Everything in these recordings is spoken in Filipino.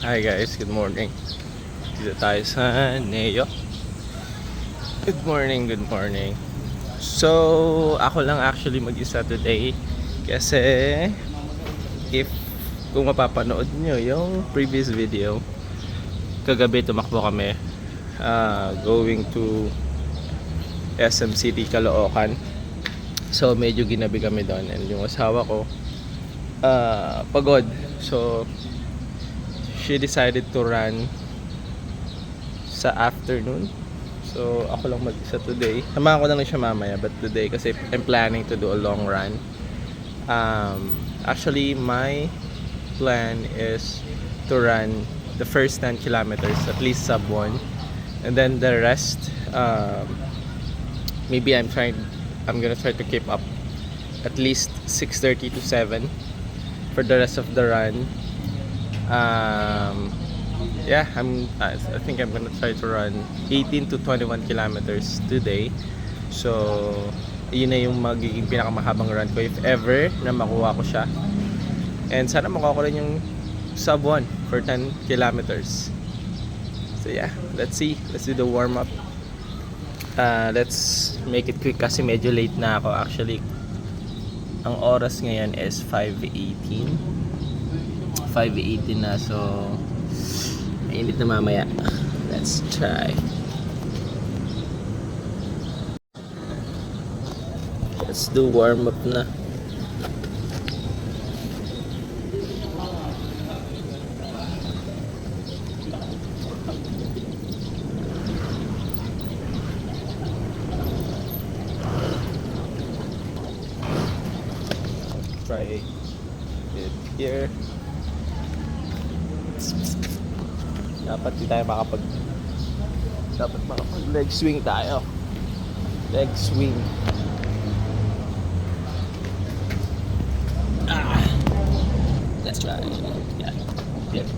Hi guys, good morning. Dito tayo sa Neo. Good morning, good morning. So, ako lang actually mag-isa today kasi kung mapapanood nyo yung previous video, kagabi tumakbo kami going to SM City, Caloocan. So, medyo ginabi kami doon and yung asawa ko pagod. So, she decided to run sa afternoon. So, ako lang mag-isa today. Samahan ko lang siya mamaya, but today kasi I'm planning to do a long run. Actually, my plan is to run the first 10 kilometers, at least sub 1. And then the rest, maybe I'm gonna try to keep up at least 6:30 to 7 for the rest of the run. Yeah, I think I'm gonna try to run 18 to 21 kilometers today. So, yun na yung magiging pinakamahabang run ko if ever na makuha ko siya. And sana makuha ko rin yung sub 1 for 10 kilometers. So yeah, let's see. Let's do the warm up. Let's make it quick kasi medyo late na ako actually. Ang oras ngayon is 5:18 na, so mainit na mamaya. Let's try. Let's do warm up na. Try it here. Dapat makapag leg swing tayo. Leg swing. Let's try. Yeah. Good.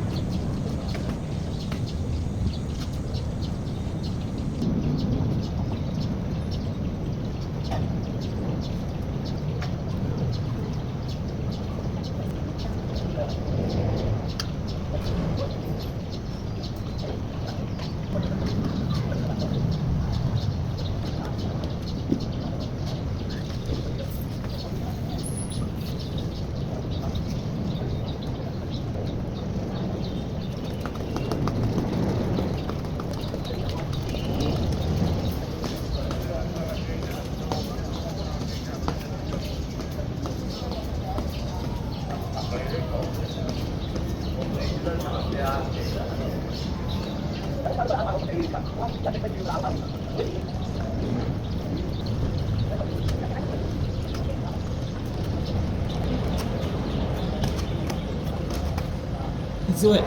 Let's do it.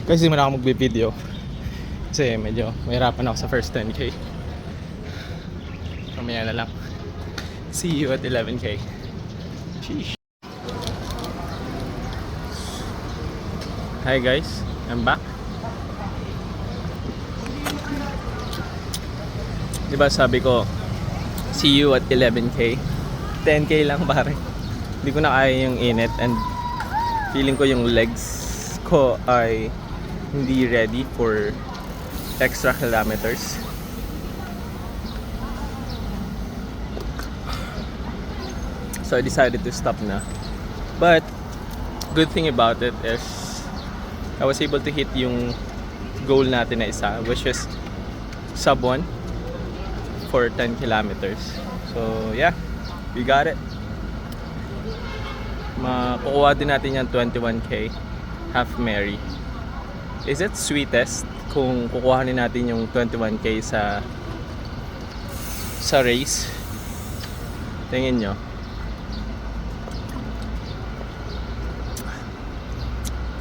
Kasi hindi ako magbe-video kasi medyo mahirapan ako sa first 10k. Mamaya na lang. See you at 11k. Sheesh. Hi guys, I'm back. Diba sabi ko, see you at 11k. 10k lang pare. Hindi ko na kaya yung init and feeling ko yung legs ko ay hindi ready for extra kilometers. So I decided to stop na. But good thing about it is I was able to hit yung goal natin na isa, which is sub 1 for 10 kilometers. So yeah, we got it. Makukuha din natin yung 21k half Mary. Is it sweetest kung kukuhanin natin yung 21k sa race? Tingin nyo.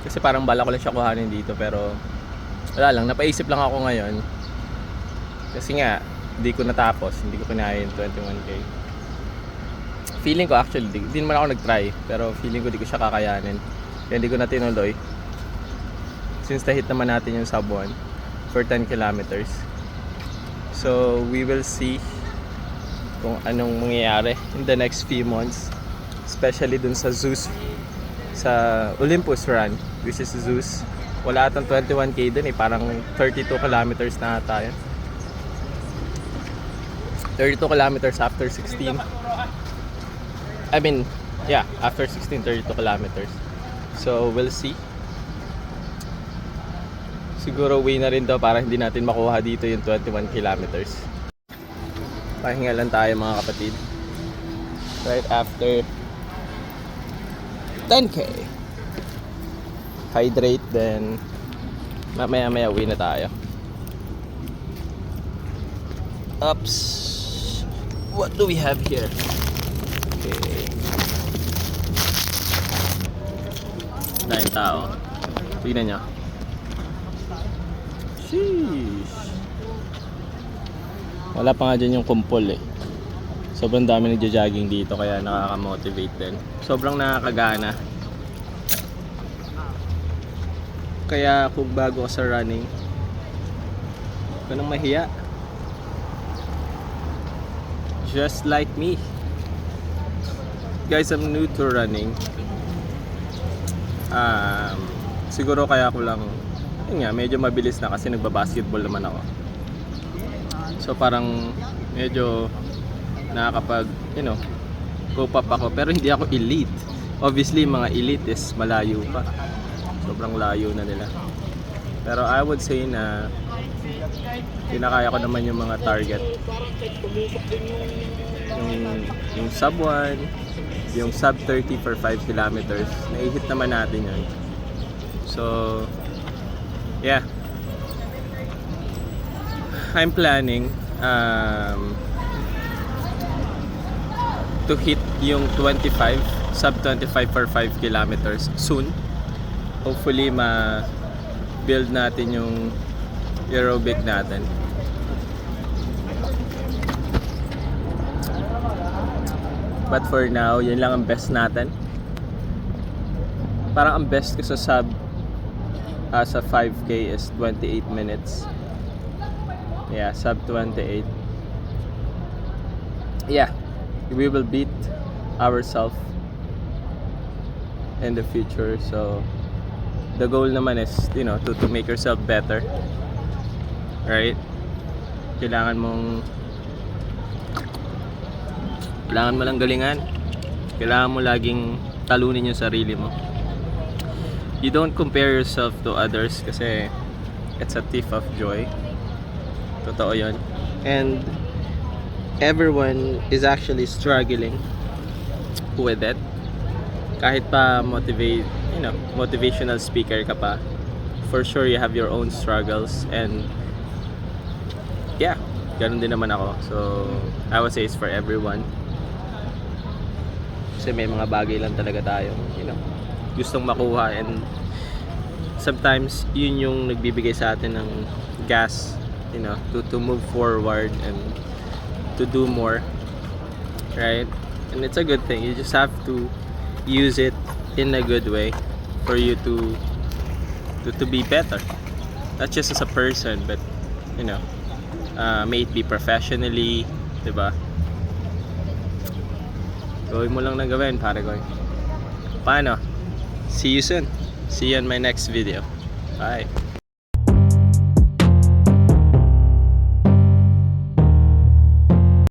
Kasi parang bala ko lang siya kuhanin dito, pero wala lang, napaisip lang ako ngayon. Kasi nga, hindi ko natapos, hindi ko kinaya yung 21k. Feeling ko actually, hindi naman ako nag-try, pero feeling ko di ko siya kakayanin. Kaya hindi ko na tinuloy. Since na-hit naman natin yung sub 1 for 10 kilometers. So, we will see kung anong mangyayari in the next few months. Especially dun sa Zeus sa Olympus Run, which is Zeus. Wala atang 21k dun eh, parang 32 kilometers na ata yun. 32 kilometers after 16. I mean, yeah, after 16, 32 kilometers. So, we'll see. Siguro way na rin daw para hindi natin makuha dito yung 21 kilometers. Pahinga lang tayo mga kapatid. Right after 10k. Hydrate, then mamaya uwi na tayo. Oops. What do we have here? Okay. Dahil tao. Tignan nyo. Sheesh. Wala pa nga dyan yung kumpol eh. Sobrang dami nagja-jogging dito kaya nakaka-motivate din. Sobrang nakakagana. Kaya kung bago ka sa running, huwag ka nang mahiya. Just like me. Guys, I'm new to running. Siguro kaya ko lang, yun nga, medyo mabilis na kasi nagbabasketball naman ako. So parang medyo nakakapag, cope up ako. Pero hindi ako elite. Obviously, mga elite is malayo pa. Sobrang layo na nila. Pero I would say na kinakaya ko naman yung mga target. Yung sub 1, yung sub 30 for 5 kilometers. Naihit naman natin yun. So, yeah. I'm planning to hit yung 25, sub 25 for 5 kilometers soon. Hopefully ma-build natin yung aerobic natin. But for now, yun lang ang best natin. Parang ang best ko sa sub sa 5k is 28 minutes. Yeah, sub 28. Yeah, we will beat ourselves in the future. So the goal naman is, to make yourself better. Right? Kailangan mo lang galingan. Kailangan mo laging talunin yung sarili mo. You don't compare yourself to others kasi it's a thief of joy. Totoo yun. And everyone is actually struggling with it. Kahit pa motivational speaker ka pa, for sure you have your own struggles. And yeah, ganun din naman ako. So I would say it's for everyone. Kasi may mga bagay lang talaga tayong gustong makuha, and sometimes yun yung nagbibigay sa atin ng gas, to move forward and to do more, right? And it's a good thing. You just have to use it in a good way for you to be better, not just as a person, but may it be professionally, diba? Gawin mo lang ng gawin, pare ko. Paano? See you soon. See you in my next video. Bye.